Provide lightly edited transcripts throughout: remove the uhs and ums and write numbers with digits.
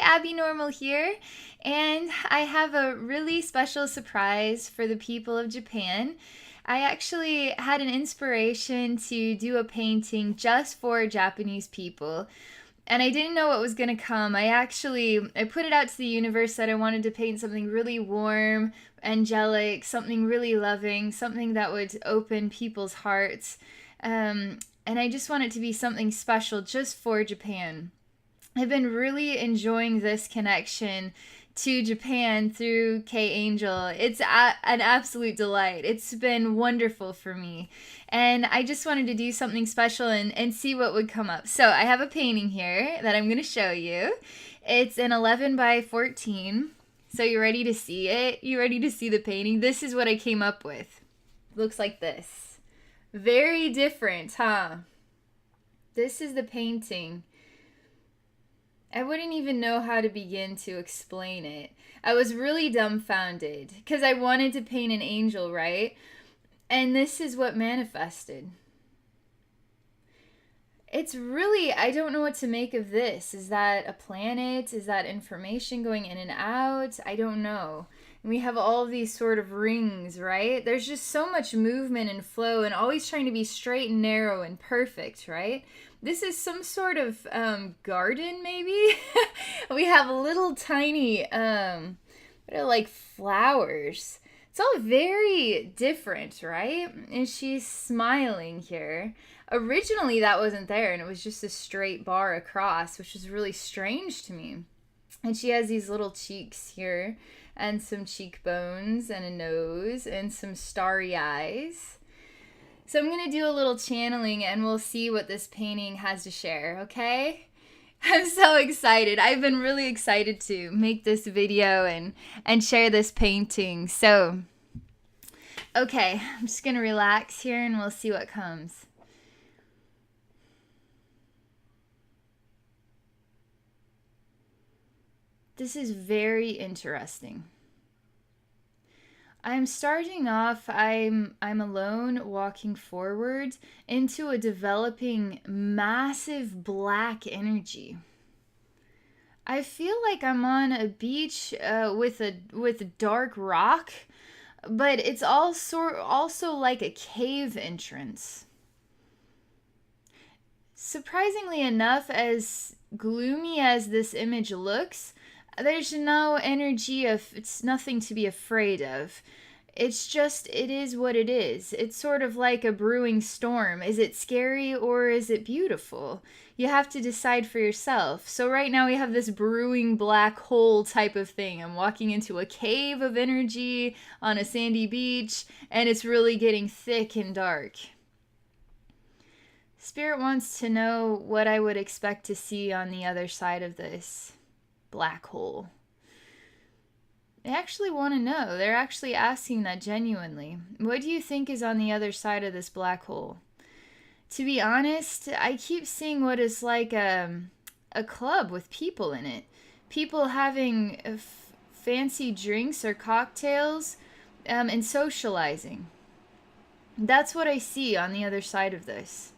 Abby Normal here, and I have a really special surprise for the people of Japan. I actually had an inspiration to do a painting just for Japanese people, and I didn't know what was going to come. I put it out to the universe that I wanted to paint something really warm, angelic, something really loving, something that would open people's hearts. And I just want it to be something special just for Japan. I've been really enjoying this connection to Japan through K Angel. An absolute delight. It's been wonderful for me. And I just wanted to do something special and see what would come up. So I have a painting here that I'm going to show you. It's an 11 by 14. So you ready to see it? You ready to see the painting? This is what I came up with. Looks like this. Very different, huh? This is the painting. I wouldn't even know how to begin to explain it. I was really dumbfounded because I wanted to paint an angel, right? And this is what manifested. It's really, I don't know what to make of this. Is that a planet? Is that information going in and out? I don't know. And we have all these sort of rings, right? There's just so much movement and flow and always trying to be straight and narrow and perfect, right? This is some sort of garden, maybe? We have little tiny, what are like flowers. It's all very different, right? And she's smiling here. Originally, that wasn't there, and it was just a straight bar across, which is really strange to me. And she has these little cheeks here, and some cheekbones, and a nose, and some starry eyes. So I'm going to do a little channeling, and we'll see what this painting has to share, okay? I'm so excited. I've been really excited to make this video and share this painting. So, okay, I'm just going to relax here, and we'll see what comes. This is very interesting. I'm starting off, I'm alone walking forward into a developing massive black energy. I feel like I'm on a beach with a dark rock, but it's also like a cave entrance. Surprisingly enough, as gloomy as this image looks, there's no energy of, it's nothing to be afraid of. It's just, it is what it is. It's sort of like a brewing storm. Is it scary or is it beautiful? You have to decide for yourself. So right now we have this brewing black hole type of thing. I'm walking into a cave of energy on a sandy beach, and it's really getting thick and dark. Spirit wants to know what I would expect to see on the other side of this black hole. They actually want to know. They're actually asking that genuinely. What do you think is on the other side of this black hole? To be honest, I keep seeing what is like a club with people in it. People having fancy drinks or cocktails and socializing. That's what I see on the other side of this.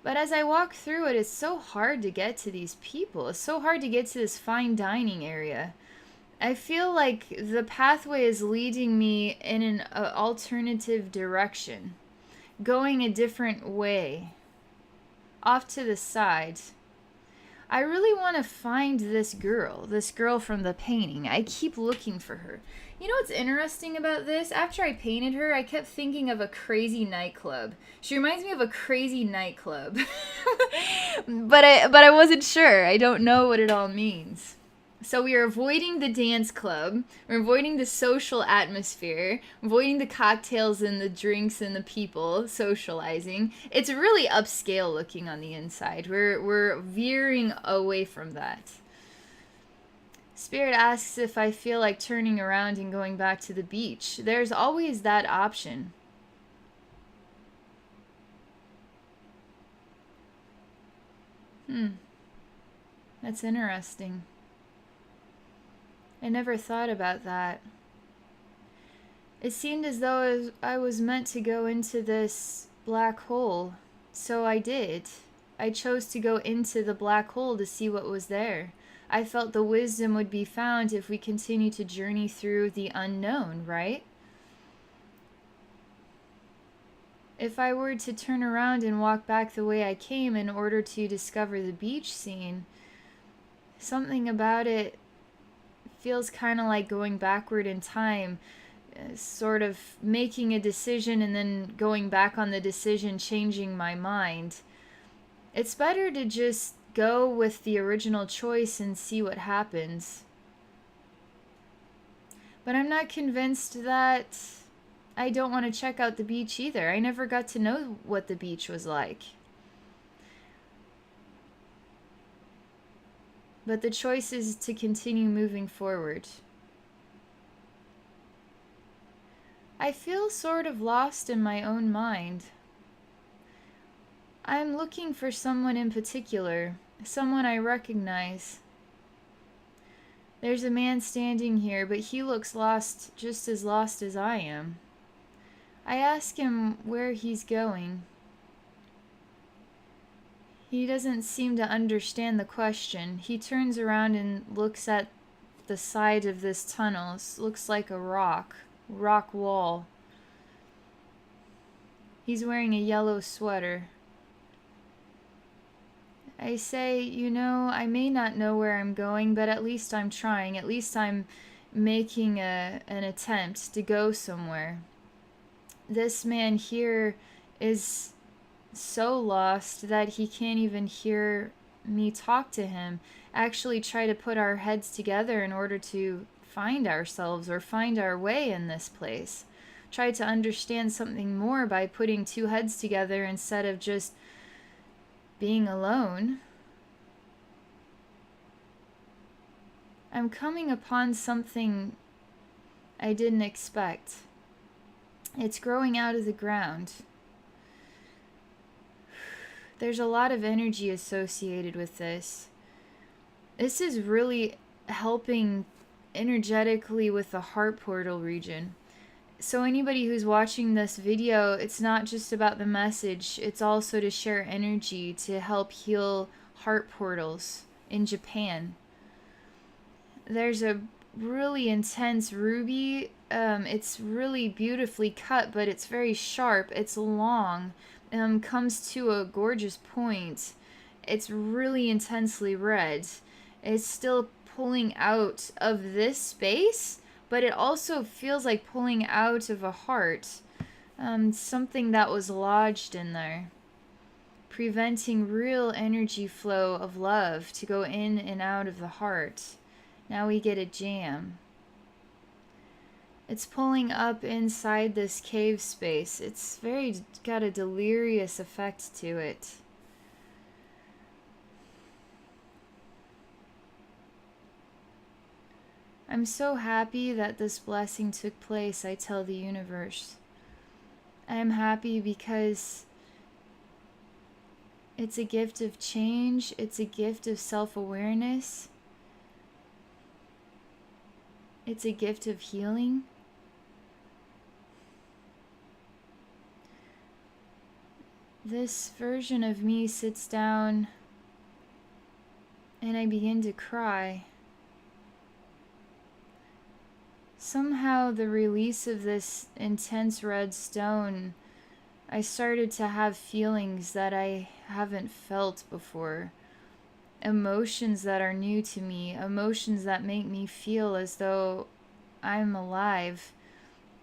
But as I walk through it, it's so hard to get to these people. It's so hard to get to this fine dining area. I feel like the pathway is leading me in an alternative direction, going a different way, off to the side. I really want to find this girl from the painting. I keep looking for her. You know what's interesting about this? After I painted her, I kept thinking of a crazy nightclub. She reminds me of a crazy nightclub. but I wasn't sure. I don't know what it all means. So we are avoiding the dance club. We're avoiding the social atmosphere, avoiding the cocktails and the drinks and the people socializing. It's really upscale looking on the inside. We're veering away from that. Spirit asks if I feel like turning around and going back to the beach. There's always that option. That's interesting. I never thought about that. It seemed as though I was meant to go into this black hole, so I did. I chose to go into the black hole to see what was there. I felt the wisdom would be found if we continue to journey through the unknown, right? If I were to turn around and walk back the way I came in order to discover the beach scene, something about it feels kind of like going backward in time, sort of making a decision and then going back on the decision, changing my mind. It's better to just go with the original choice and see what happens. But I'm not convinced that I don't want to check out the beach either. I never got to know what the beach was like. But the choice is to continue moving forward. I feel sort of lost in my own mind. I'm looking for someone in particular, someone I recognize. There's a man standing here, but he looks lost, just as lost as I am. I ask him where he's going. He doesn't seem to understand the question. He turns around and looks at the side of this tunnel. It looks like a rock wall. He's wearing a yellow sweater. I say, I may not know where I'm going, but at least I'm trying. At least I'm making an attempt to go somewhere. This man here is so lost that he can't even hear me talk to him. Actually try to put our heads together in order to find ourselves or find our way in this place. Try to understand something more by putting two heads together instead of just being alone. I'm coming upon something I didn't expect. It's growing out of the ground. There's a lot of energy associated with this. This is really helping energetically with the heart portal region. So anybody who's watching this video, it's not just about the message, it's also to share energy to help heal heart portals in Japan. There's a really intense ruby. It's really beautifully cut, but it's very sharp. It's long. Comes to a gorgeous point. It's really intensely red. It's still pulling out of this space, but it also feels like pulling out of a heart. Something that was lodged in there, preventing real energy flow of love to go in and out of the heart. Now we get a jam. It's pulling up inside this cave space. It's got a delirious effect to it. I'm so happy that this blessing took place, I tell the universe. I am happy because it's a gift of change. It's a gift of self-awareness. It's a gift of healing. This version of me sits down and I begin to cry. Somehow the release of this intense red stone, I started to have feelings that I haven't felt before. Emotions that are new to me, emotions that make me feel as though I'm alive.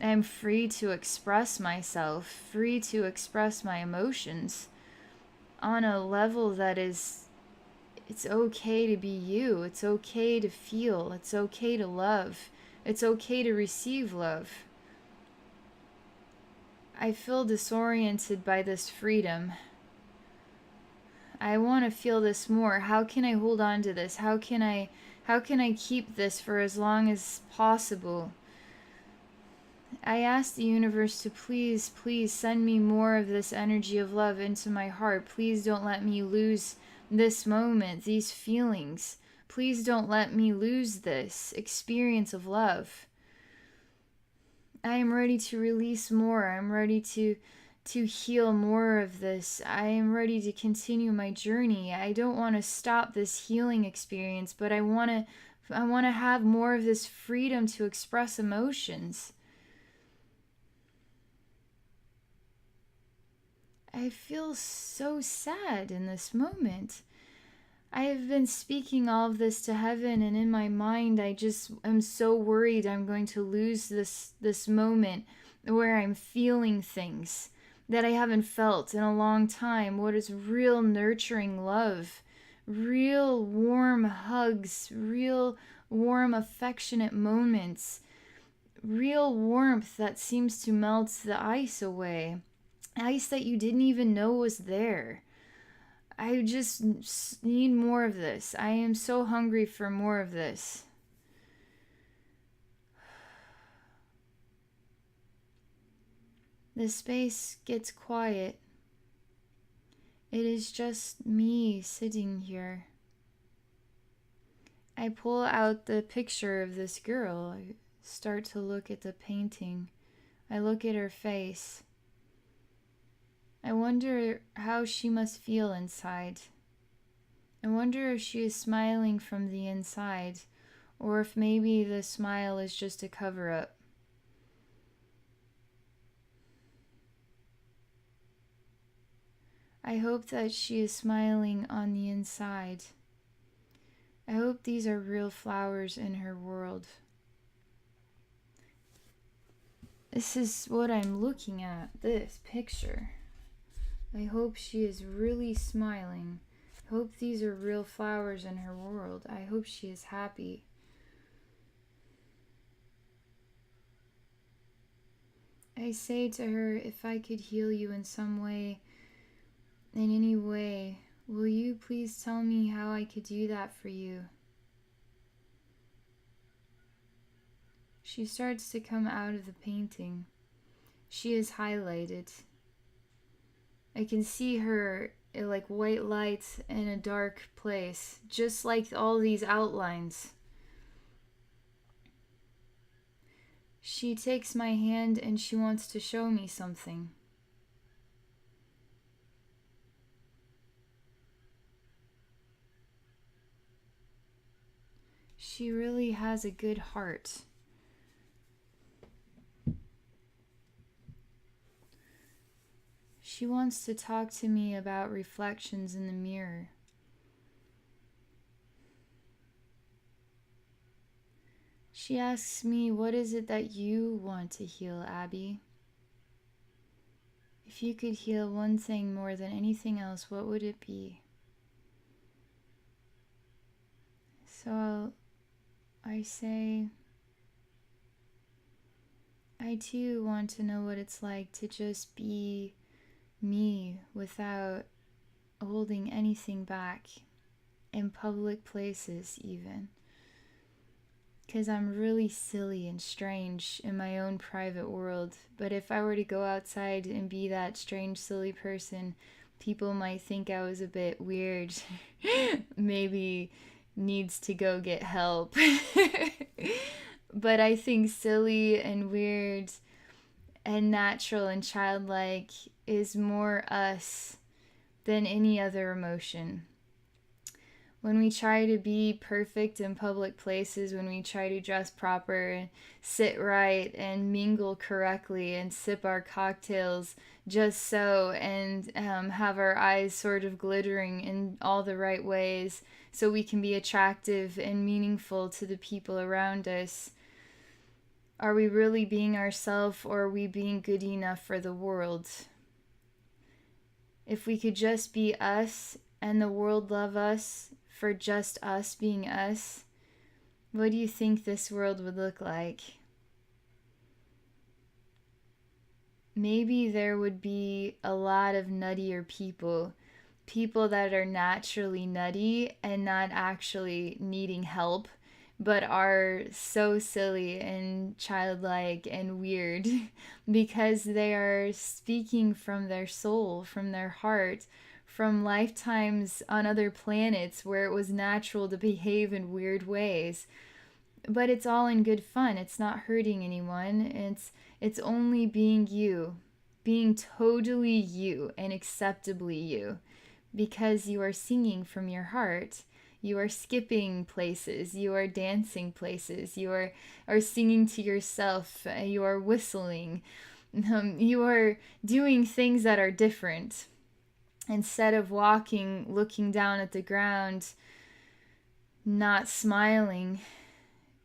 I'm free to express myself, free to express my emotions on a level that is, it's okay to be you, it's okay to feel, it's okay to love, it's okay to receive love. I feel disoriented by this freedom. I want to feel this more. How can I hold on to this? How can I keep this for as long as possible? I ask the universe to please send me more of this energy of love into my heart. Please don't let me lose this moment, these feelings. Please don't let me lose this experience of love. I am ready to release more. I'm ready to to heal more of this. I am ready to continue my journey. I don't want to stop this healing experience, but I want to have more of this freedom to express emotions. I feel so sad in this moment. I have been speaking all of this to heaven, and in my mind I just am so worried I'm going to lose this moment where I'm feeling things that I haven't felt in a long time. What is real nurturing love, real warm hugs, real warm affectionate moments, real warmth that seems to melt the ice away, ice that you didn't even know was there. I just need more of this. I am so hungry for more of this. The space gets quiet. It is just me sitting here. I pull out the picture of this girl. I start to look at the painting. I look at her face. I wonder how she must feel inside. I wonder if she is smiling from the inside, or if maybe the smile is just a cover-up. I hope that she is smiling on the inside. I hope these are real flowers in her world. This is what I'm looking at, this picture. I hope she is really smiling. I hope these are real flowers in her world. I hope she is happy. I say to her, if I could heal you in some way, in any way, will you please tell me how I could do that for you? She starts to come out of the painting. She is highlighted. I can see her like white lights in a dark place, just like all these outlines. She takes my hand and she wants to show me something. She really has a good heart. She wants to talk to me about reflections in the mirror. She asks me, what is it that you want to heal, Abby? If you could heal one thing more than anything else, what would it be? So I say, I too want to know what it's like to just be me without holding anything back, in public places even. Because I'm really silly and strange in my own private world, but if I were to go outside and be that strange, silly person, people might think I was a bit weird. Maybe needs to go get help. But I think silly and weird and natural and childlike is more us than any other emotion. When we try to be perfect in public places, when we try to dress proper and sit right and mingle correctly and sip our cocktails just so, and have our eyes sort of glittering in all the right ways so we can be attractive and meaningful to the people around us, are we really being ourselves, or are we being good enough for the world? If we could just be us and the world love us for just us being us, what do you think this world would look like? Maybe there would be a lot of nuttier people that are naturally nutty and not actually needing help, but are so silly and childlike and weird because they are speaking from their soul, from their heart, from lifetimes on other planets where it was natural to behave in weird ways. But it's all in good fun. It's not hurting anyone. It's only being you. being totally you and acceptably you, because you are singing from your heart. You are skipping places, you are dancing places, are singing to yourself, you are whistling, you are doing things that are different. Instead of walking, looking down at the ground, not smiling,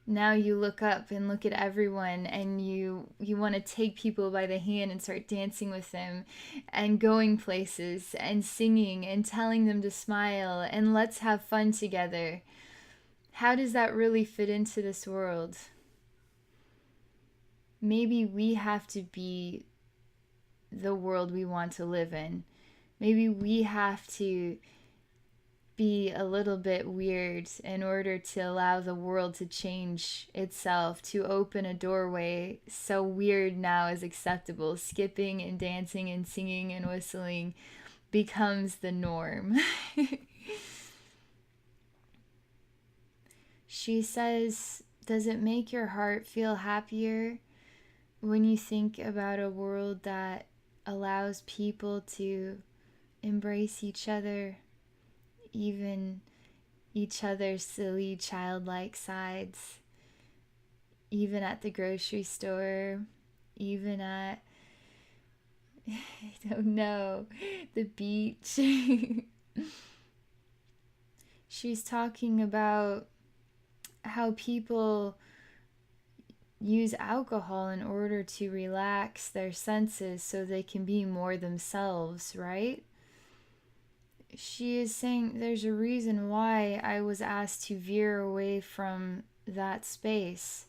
now you look up and look at everyone, and you want to take people by the hand and start dancing with them and going places and singing and telling them to smile and let's have fun together. How does that really fit into this world? Maybe we have to be the world we want to live in. Maybe we have to be a little bit weird in order to allow the world to change itself, to open a doorway so weird now is acceptable. Skipping and dancing and singing and whistling becomes the norm. She says, does it make your heart feel happier when you think about a world that allows people to embrace each other, even each other's silly childlike sides, even at the grocery store, even at, I don't know, the beach? She's talking about how people use alcohol in order to relax their senses so they can be more themselves, right? She is saying there's a reason why I was asked to veer away from that space.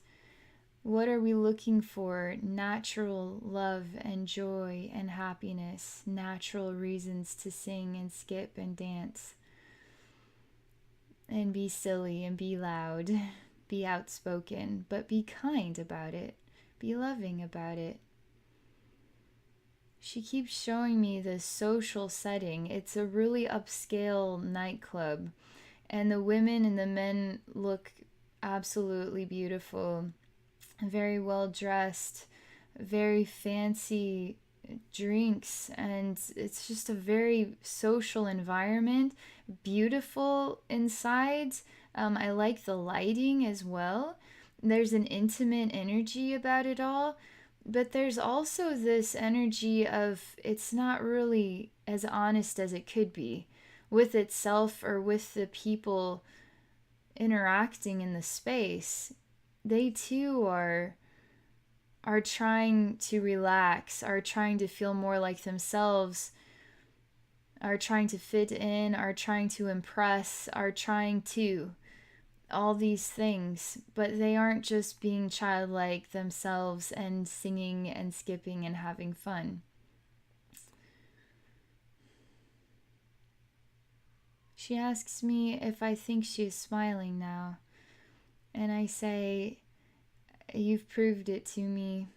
What are we looking for? Natural love and joy and happiness, natural reasons to sing and skip and dance and be silly and be loud, be outspoken, but be kind about it, be loving about it. She keeps showing me this social setting. It's a really upscale nightclub, and the women and the men look absolutely beautiful, very well dressed, very fancy drinks, and it's just a very social environment. Beautiful inside. I like the lighting as well. There's an intimate energy about it all, but there's also this energy of it's not really as honest as it could be with itself or with the people interacting in the space. They too are trying to relax, are trying to feel more like themselves, are trying to fit in, are trying to impress, are trying to all these things, but they aren't just being childlike themselves and singing and skipping and having fun. She asks me if I think she is smiling now, and I say, you've proved it to me.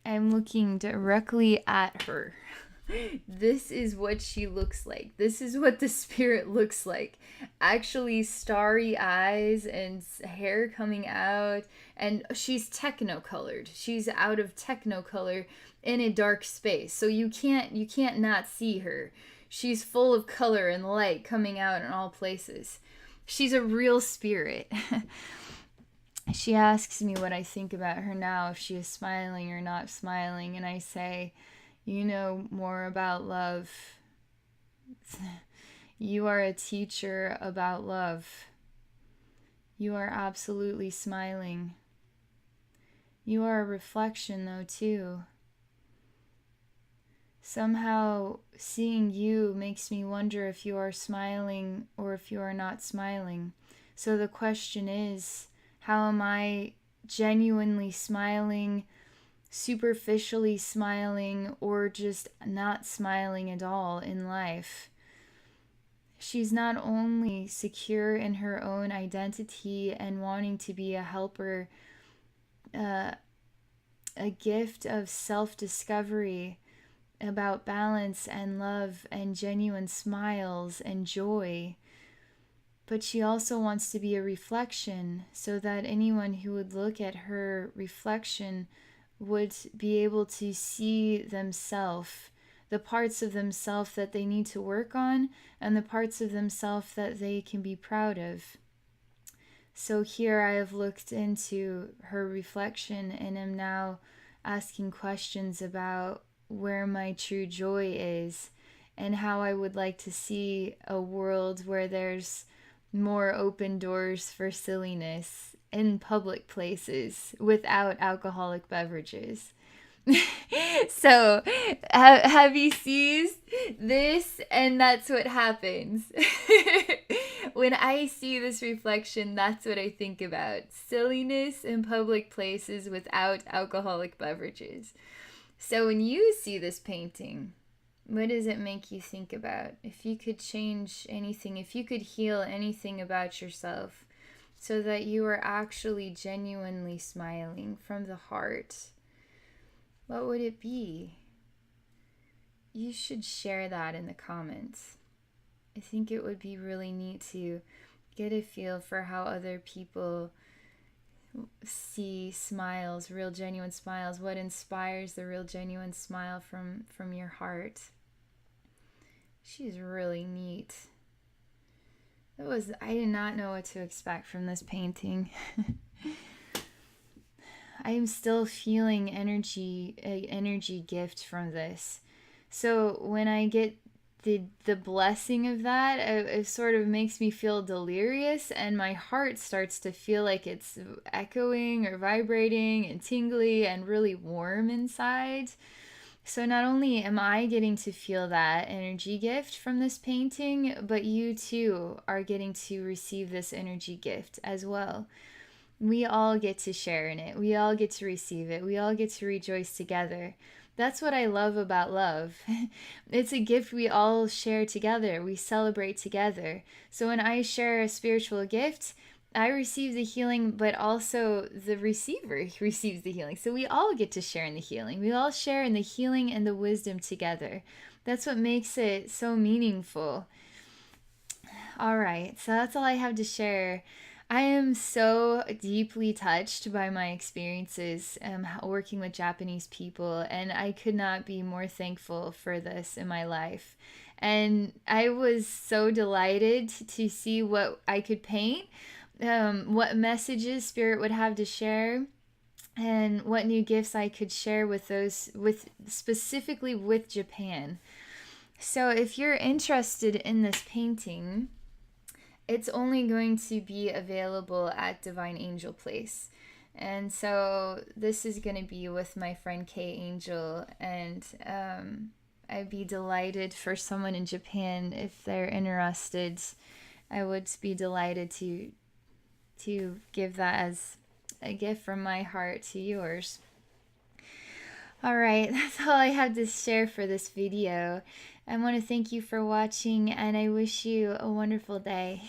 I'm looking directly at her. This is what she looks like. This is what the spirit looks like. Actually, starry eyes and hair coming out, and she's techno-colored. She's out of techno-color in a dark space, so you can't not see her. She's full of color and light coming out in all places. She's a real spirit. She asks me what I think about her now, if she is smiling or not smiling, and I say, you know more about love. You are a teacher about love. You are absolutely smiling. You are a reflection, though, too. Somehow, seeing you makes me wonder if you are smiling or if you are not smiling. So the question is, how am I genuinely smiling, superficially smiling, or just not smiling at all in life? She's not only secure in her own identity and wanting to be a helper, uh, a gift of self-discovery about balance and love and genuine smiles and joy, but she also wants to be a reflection so that anyone who would look at her reflection would be able to see themselves, the parts of themselves that they need to work on, and the parts of themselves that they can be proud of. So here I have looked into her reflection and am now asking questions about where my true joy is and how I would like to see a world where there's more open doors for silliness in public places without alcoholic beverages. So, have you seized this? And that's what happens. When I see this reflection, that's what I think about. Silliness in public places without alcoholic beverages. So, when you see this painting, what does it make you think about? If you could change anything, if you could heal anything about yourself so that you are actually genuinely smiling from the heart, what would it be? You should share that in the comments. I think it would be really neat to get a feel for how other people see smiles, real genuine smiles, what inspires the real genuine smile from your heart. She's really neat. I did not know what to expect from this painting. I am still feeling energy gift from this. So when I get the blessing of that, it sort of makes me feel delirious, and my heart starts to feel like it's echoing or vibrating and tingly and really warm inside. So not only am I getting to feel that energy gift from this painting, but you too are getting to receive this energy gift as well. We all get to share in it. We all get to receive it. We all get to rejoice together. That's what I love about love. It's a gift we all share together. We celebrate together. So when I share a spiritual gift, I receive the healing, but also the receiver receives the healing. So we all get to share in the healing. We all share in the healing and the wisdom together. That's what makes it so meaningful. All right, so that's all I have to share. I am so deeply touched by my experiences working with Japanese people, and I could not be more thankful for this in my life. And I was so delighted to see what I could paint, what messages Spirit would have to share, and what new gifts I could share with specifically with Japan. So if you're interested in this painting, it's only going to be available at Divine Angel Place. And so this is going to be with my friend Kay Angel, and I'd be delighted for someone in Japan, if they're interested. I would be delighted to give that as a gift from my heart to yours. All right, that's all I have to share for this video. I want to thank you for watching, and I wish you a wonderful day.